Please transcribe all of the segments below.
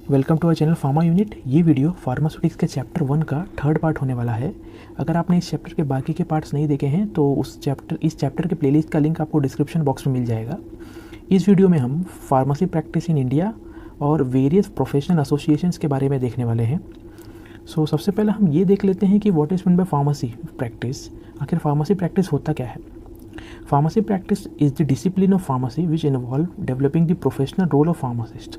Welcome to our channel pharma unit. ये video pharmaceutics के chapter 1 का थर्ड पार्ट होने वाला है। अगर आपने इस चैप्टर के बाकी के पार्ट्स नहीं देखे हैं तो इस चैप्टर के प्लेलिस्ट का लिंक आपको डिस्क्रिप्शन बॉक्स में मिल जाएगा। इस वीडियो में हम फार्मेसी प्रैक्टिस इन इंडिया और वेरियस प्रोफेशनल एसोसिएशंस के बारे में देखने वाले हैं। सबसे पहले हम ये देख लेते हैं कि what is mean by pharmacy practice. आखिर फार्मेसी प्रैक्टिस होता क्या है। Pharmacy practice is the discipline of pharmacy which involve developing the professional role of pharmacist.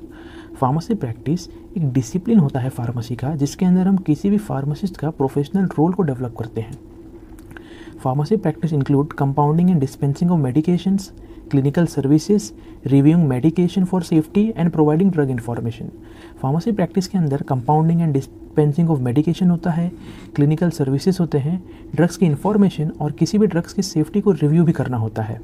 Pharmacy practice एक डिसिप्लिन होता है फार्मेसी का, जिसके अंदर हम किसी भी फार्मासिस्ट का प्रोफेशनल रोल को डेवलप करते हैं। Pharmacy practice include compounding and dispensing of medications, clinical services, reviewing medication for safety and providing drug information. Pharmacy practice के अंदर compounding and dispensing of medication होता है, क्लिनिकल सर्विसेज होते हैं, ड्रग्स की इन्फॉर्मेशन और किसी भी ड्रग्स की सेफ्टी को रिव्यू भी करना होता है।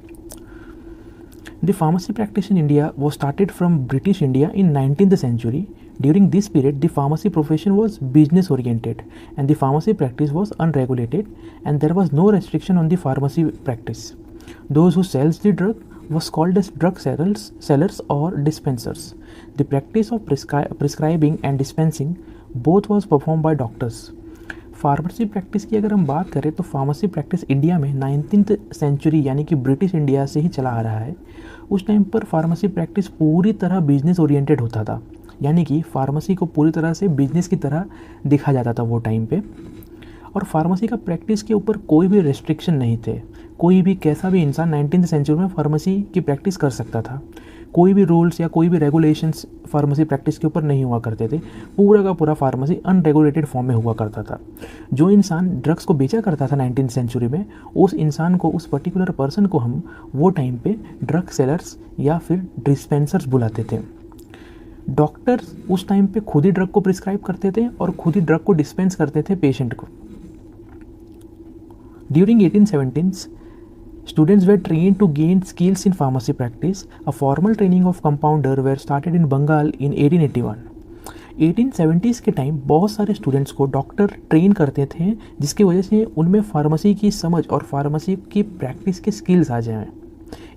The pharmacy practice in India was started from British India in 19th century. During this period, the pharmacy profession was business oriented and the pharmacy practice was unregulated and there was no restriction on the pharmacy practice. Those who sells the drug was called as drug sellers or dispensers. The practice of prescribing and dispensing both was performed by doctors. Pharmacy practice की अगर हम बात करें तो pharmacy practice India में 19th century यानी कि British India से ही चला आ रहा है। उस टाइम पर फार्मेसी प्रैक्टिस पूरी तरह बिजनेस ओरिएंटेड होता था, यानी कि फार्मेसी को पूरी तरह से बिजनेस की तरह देखा जाता था वो टाइम पे। और फार्मेसी का प्रैक्टिस के ऊपर कोई भी रेस्ट्रिक्शन नहीं थे। कोई भी कैसा भी इंसान 19th सेंचुरी में फार्मेसी की प्रैक्टिस कर सकता था। कोई भी रूल्स या कोई भी रेगुलेशंस फार्मेसी प्रैक्टिस के ऊपर नहीं हुआ करते थे। पूरा का पूरा फार्मेसी अनरेगुलेटेड फॉर्म में हुआ करता था। जो इंसान ड्रग्स को बेचा करता था 19th सेंचुरी में, उस इंसान को, उस पर्टिकुलर पर्सन को हम वो टाइम पे ड्रग सेलर्स या फिर डिस्पेंसर्स बुलाते थे। डॉक्टर्स उस टाइम पे खुद ही ड्रग को प्रिस्क्राइब करते थे और खुद ही ड्रग को डिस्पेंस करते थे पेशेंट को। During 1870s, students were trained to gain skills in pharmacy practice. A formal training of compounder were started in Bengal in 1881. 1870s के टाइम बहुत सारे स्टूडेंट्स को डॉक्टर ट्रेन करते थे, जिसकी वजह से उनमें फार्मेसी की समझ और फार्मेसी की प्रैक्टिस के स्किल्स आ जाएं।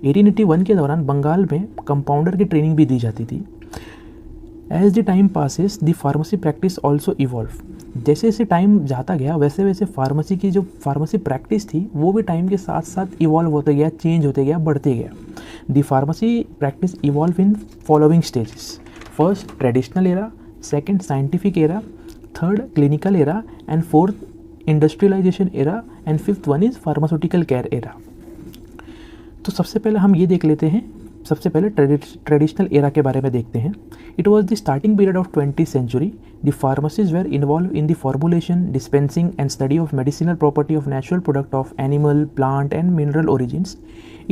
1881 के दौरान बंगाल में कंपाउंडर की ट्रेनिंग भी दी जाती थी। As the time passes the pharmacy practice also evolve. जैसे जैसे टाइम जाता गया वैसे वैसे फार्मेसी की जो फार्मेसी प्रैक्टिस थी वो भी टाइम के साथ साथ इवॉल्व होते गया, चेंज होते गया, बढ़ते गया। The pharmacy practice evolve in following stages. First traditional era, second scientific era, third clinical era and fourth industrialisation era and fifth one is pharmaceutical care era. तो सबसे पहले हम ये देख लेते हैं, सबसे पहले ट्रेडिशनल एरा के बारे में देखते हैं। It was the starting period of 20th century. The pharmacist were involve in the formulation, dispensing and study of medicinal property of natural product of animal, plant and mineral origins.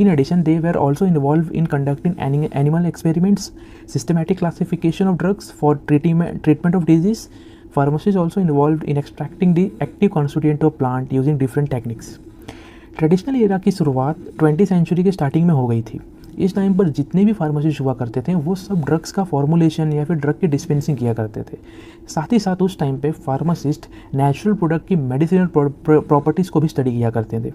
In addition, they were also involved in conducting animal experiments, systematic classification of drugs for treatment of disease. Pharmacists also involved in extracting the active constituent of plant using different techniques. Traditional era की शुरुआत 20th century के starting में हो गई थी। इस time पर जितने भी फार्मासिस्ट हुआ करते थे वो सब ड्रग्स का फॉर्मुलेशन या फिर ड्रग की डिस्पेंसिंग किया करते थे। साथ ही साथ उस टाइम पे फार्मासिस्ट नेचुरल प्रोडक्ट की मेडिसिनल प्रॉपर्टीज़ को भी स्टडी किया करते थे।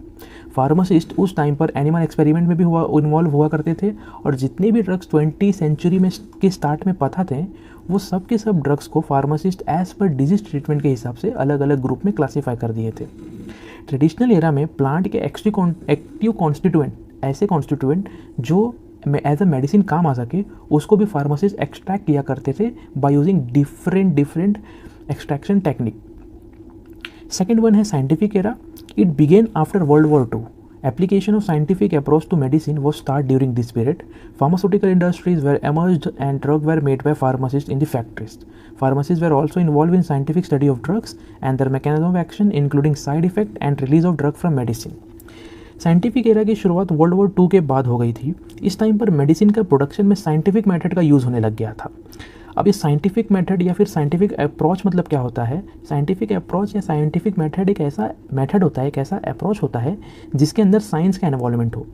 फार्मासिस्ट उस टाइम पर एनिमल एक्सपेरिमेंट में भी इन्वॉल्व हुआ करते थे और जितने भी ड्रग्स 20th सेंचुरी में के स्टार्ट में पता थे वो सब के सब ड्रग्स को फार्मासिस्ट एज पर डिजीज ट्रीटमेंट के हिसाब से अलग अलग ग्रुप में क्लासीफाई कर दिए थे। ट्रेडिशनल एरा में प्लांट के एक्टिव कॉन्स्टिट्यूएंट, ऐसे कॉन्स्टिट्यूएंट जो एज अ मेडिसिन काम आ सके, उसको भी फार्मासिस्ट एक्सट्रैक्ट किया करते थे by using different extraction technique. Second one है scientific era. It begin after world war II. Application of scientific approach to medicine was started during this period. Pharmaceutical industries were emerged and drugs were made by pharmacists in the factories. Pharmacists were also involved in scientific study of drugs and their mechanism of action, including side effect and release of drug from medicine. Scientific era की शुरुआत world war II के बाद हो गई थी। इस time पर medicine का प्रोडक्शन में साइंटिफिक मेथड का यूज़ होने लग गया था। अब ये साइंटिफिक मेथड या फिर साइंटिफिक अप्रोच मतलब क्या होता है। साइंटिफिक अप्रोच या साइंटिफिक मेथड एक ऐसा मेथड होता है, एक ऐसा अप्रोच होता है जिसके अंदर साइंस का इन्वॉल्वमेंट हो।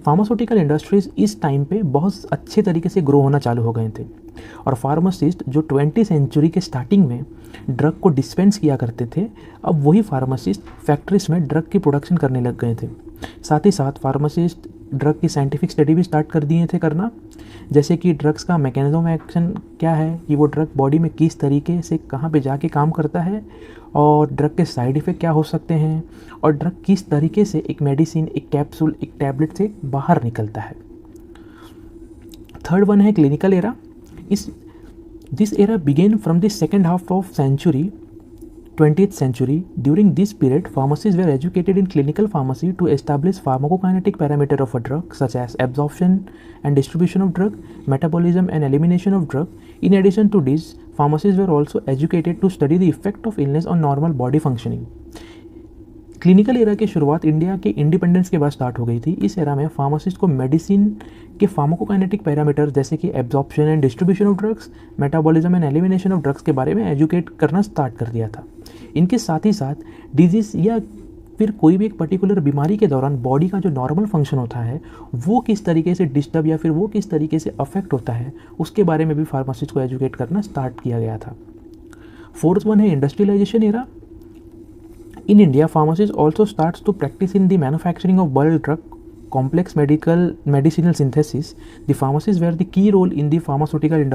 फार्मास्यूटिकल इंडस्ट्रीज़ इस टाइम पे बहुत अच्छे तरीके से ग्रो होना चालू हो गए थे और फार्मासिस्ट जो 20th सेंचुरी के स्टार्टिंग में ड्रग को डिस्पेंस किया करते थे, अब वही फार्मासिस्ट फैक्ट्रीज में ड्रग की प्रोडक्शन करने लग गए थे। साथ ही साथ फार्मासिस्ट ड्रग की साइंटिफिक स्टडी भी स्टार्ट कर दिए थे करना। जैसे कि ड्रग्स का मैकेनिज्म ऑफ एक्शन क्या है, कि वो ड्रग बॉडी में किस तरीके से कहाँ पे जाके काम करता है, और ड्रग के साइड इफ़ेक्ट क्या हो सकते हैं, और ड्रग किस तरीके से एक मेडिसिन, एक कैप्सूल, एक टैबलेट से बाहर निकलता है। थर्ड वन है clinical era. This era began from the second half of century 20th century. During this period, pharmacists were educated in clinical pharmacy to establish pharmacokinetic parameter of a drug such as absorption and distribution of drug, metabolism and elimination of drug. In addition to this, pharmacists were also educated to study the effect of illness on normal body functioning. Clinical era की शुरुआत India के independence के बाद start हो गई थी। इस era में फार्मासिस्ट को मेडिसिन के फार्माकोकाइनेटिक पैरामीटर जैसे कि absorption and distribution of drugs, metabolism and elimination of drugs के बारे में एजुकेट करना स्टार्ट कर दिया था। इनके साथ ही साथ डिजीज़ या फिर कोई भी एक पर्टिकुलर बीमारी के दौरान बॉडी का जो नॉर्मल फंक्शन होता है वो किस तरीके से डिस्टर्ब या फिर वो किस तरीके से अफेक्ट होता है उसके बारे में भी फार्मासिस्ट को एजुकेट करना स्टार्ट किया गया था। फोर्थ वन है industrialisation era. In India, pharmacists also starts to practice in the manufacturing of bulk drug, complex medicinal synthesis. The pharmacists were the key role in the pharmaceutical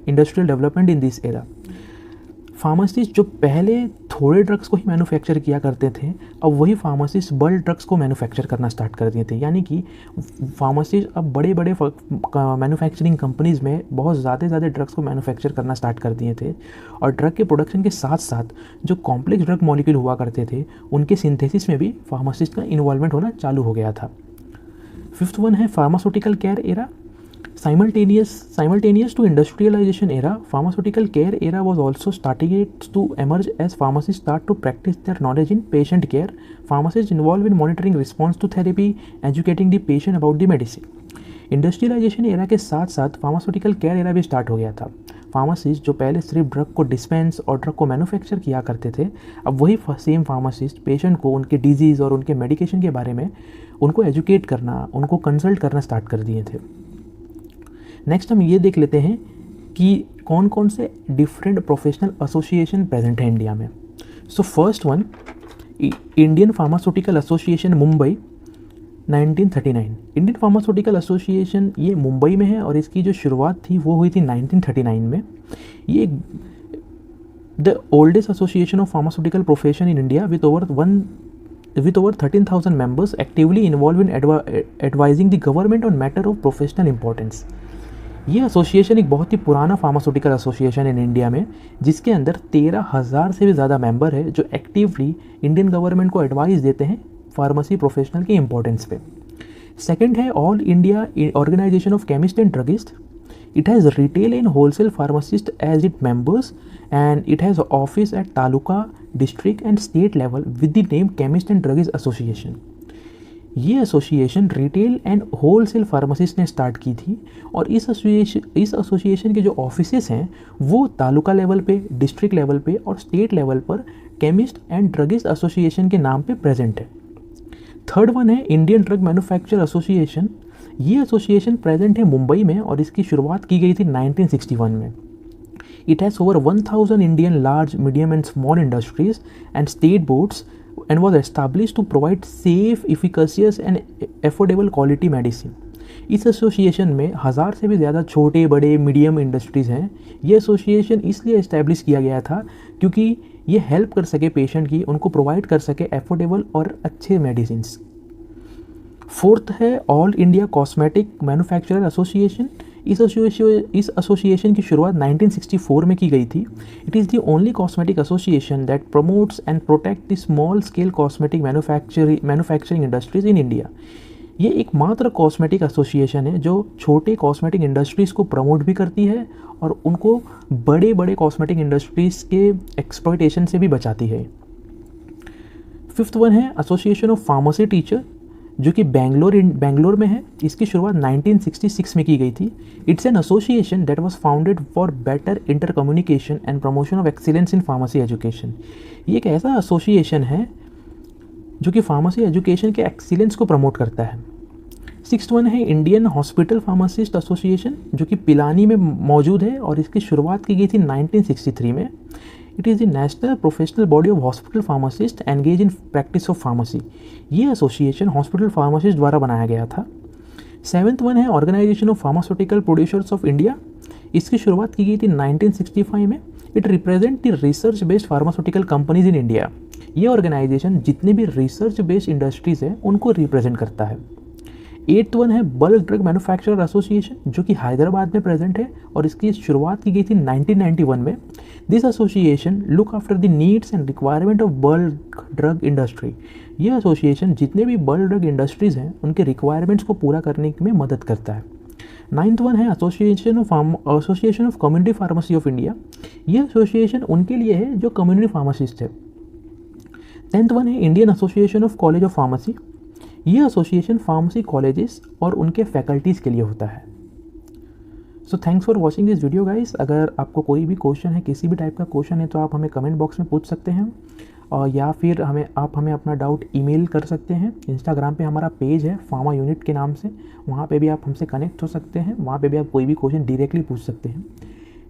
industrial development in this era. Pharmacist जो पहले थोड़े drugs को ही manufacture किया करते थे, अब वही pharmacist bulk drugs को मैन्युफैक्चर करना स्टार्ट कर दिए थे। यानी कि फार्मासिस्ट अब बड़े बड़े मैन्युफैक्चरिंग कंपनीज़ में बहुत ज़्यादा ड्रग्स को मैन्युफैक्चर करना स्टार्ट कर दिए थे, और ड्रग के प्रोडक्शन के साथ साथ जो कॉम्प्लेक्स ड्रग मॉलिक्यूल हुआ करते थे उनके सिंथेसिस में भी फार्मासिस्ट का इन्वॉल्वमेंट होना चालू हो गया था। फिफ्थ वन है pharmaceutical care era. Simultaneous to industrialization era, pharmaceutical care era was also starting to emerge as pharmacists start to practice their knowledge in patient care. Pharmacists involved in monitoring response to therapy, educating the patient about the medicine. Industrialisation era के साथ साथ pharmaceutical care era भी start हो गया था। Pharmacist जो पहले सिर्फ ड्रग को डिस्पेंस और ड्रग को मैन्युफैक्चर किया करते थे, अब वही सेम फार्मासिस्ट पेशेंट को उनके डिजीज़ और उनके मेडिकेशन के बारे में उनको एजुकेट करना, उनको कंसल्ट करना स्टार्ट कर दिए थे। नेक्स्ट हम ये देख लेते हैं कि कौन कौन से डिफरेंट प्रोफेशनल एसोसिएशन प्रेजेंट है इंडिया में। So first one, Indian pharmaceutical association Mumbai 1939। Indian pharmaceutical association ये मुंबई में है और इसकी जो शुरुआत थी वो हुई थी 1939 में। ये the oldest association of pharmaceutical profession in India with over 13,000 members actively involved in advising the government on matter of professional importance. ये एसोसिएशन एक बहुत ही पुराना फार्मास्यूटिकल एसोसिएशन है इंडिया में, जिसके अंदर 13,000 से भी ज़्यादा मेंबर है जो एक्टिवली इंडियन गवर्नमेंट को एडवाइस देते हैं फार्मेसी प्रोफेशनल की इंपॉर्टेंस पे। सेकंड है all India organisation of chemist and druggist. It has retail and wholesale pharmacist as it members and it has office at taluka, district and state level with the name chemist and druggist association. ये association retail and wholesale pharmacist ने start की थी और इस association के जो offices हैं वो तालुका लेवल पे, डिस्ट्रिक्ट लेवल पे और स्टेट लेवल पर केमिस्ट एंड ड्रगिस्ट एसोसिएशन के नाम पे प्रेजेंट है। थर्ड वन है इंडियन ड्रग मैन्युफैक्चर एसोसिएशन। ये एसोसिएशन प्रेजेंट है मुंबई में और इसकी शुरुआत की गई थी 1961 में। It has over 1000 Indian large, medium and small industries and state boards and was established to provide safe, efficacious and affordable quality medicine. इस एसोसिएशन में 1000 से भी ज़्यादा छोटे बड़े मीडियम इंडस्ट्रीज़ हैं। ये एसोसिएशन इसलिए इस्टेब्लिश किया गया था क्योंकि ये हेल्प कर सके पेशेंट की, उनको प्रोवाइड कर सके एफोर्डेबल और अच्छे मेडिसिन। फोर्थ है all India cosmetic manufacturer association. इस एसोसिएशन की शुरुआत 1964 में की गई थी। It is the only cosmetic association that promotes and protect the small scale cosmetic manufacturing industries in India. ये एकमात्र कॉस्मेटिक एसोसिएशन है जो छोटे कॉस्मेटिक इंडस्ट्रीज़ को प्रमोट भी करती है और उनको बड़े बड़े कॉस्मेटिक इंडस्ट्रीज़ के एक्सप्लॉयटेशन से भी बचाती है। फिफ्थ वन है एसोसिएशन ऑफ फार्मेसी टीचर जो कि बेंगलोर में है। इसकी शुरुआत 1966 में की गई थी। It's an association that was founded for better inter communication and promotion of excellence in pharmacy education. ये एक ऐसा एसोसिएशन है जो कि फार्मेसी एजुकेशन के एक्सीलेंस को प्रमोट करता है। सिक्स्थ वन है इंडियन हॉस्पिटल फार्मासिस्ट एसोसिएशन जो कि पिलानी में मौजूद है और इसकी शुरुआत की गई थी 1963 में। It is the national professional body of hospital pharmacist engage in practice of pharmacy. ये एसोसिएशन हॉस्पिटल फार्मासिस्ट द्वारा बनाया गया था। 7th वन है organisation of pharmaceutical producers of India. इसकी शुरुआत की गई थी 1965 में। It represent the research based pharmaceutical companies in India. ये ऑर्गेनाइजेशन जितने भी रिसर्च बेस्ड इंडस्ट्रीज हैं उनको रिप्रेजेंट करता है। 8th वन है बल्क ड्रग मैन्युफैक्चरर एसोसिएशन, जो कि हैदराबाद में प्रेजेंट है और इसकी शुरुआत की गई थी 1991 में। This association look after the needs and requirement of bulk drug industry. ये एसोसिएशन जितने भी बल्क ड्रग इंडस्ट्रीज हैं उनके रिक्वायरमेंट्स को पूरा करने में मदद करता है। 9th वन है association of community pharmacy of India. ये एसोसिएशन उनके लिए है जो कम्युनिटी फार्मासिस्ट है। 10th वन है Indian association of college of pharmacy. ये एसोसिएशन फार्मेसी कॉलेजेस और उनके फैकल्टीज़ के लिए होता है। So thanks for watching this video guys. अगर आपको कोई भी क्वेश्चन है, किसी भी टाइप का क्वेश्चन है, तो आप हमें कमेंट बॉक्स में पूछ सकते हैं और या फिर आप हमें अपना डाउट ईमेल कर सकते हैं। इंस्टाग्राम पे हमारा पेज है फार्मा यूनिट के नाम से, वहाँ पे भी आप हमसे कनेक्ट हो सकते हैं। वहाँ पे भी आप कोई भी क्वेश्चन डायरेक्टली पूछ सकते हैं।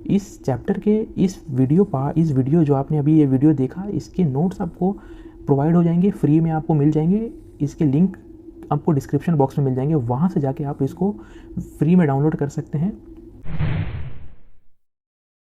इस चैप्टर के इस वीडियो जो आपने अभी ये वीडियो देखा, इसके नोट्स आपको प्रोवाइड हो जाएंगे, फ्री में आपको मिल जाएंगे। इसके लिंक आपको डिस्क्रिप्शन बॉक्स में मिल जाएंगे, वहाँ से जाके आप इसको फ्री में डाउनलोड कर सकते हैं।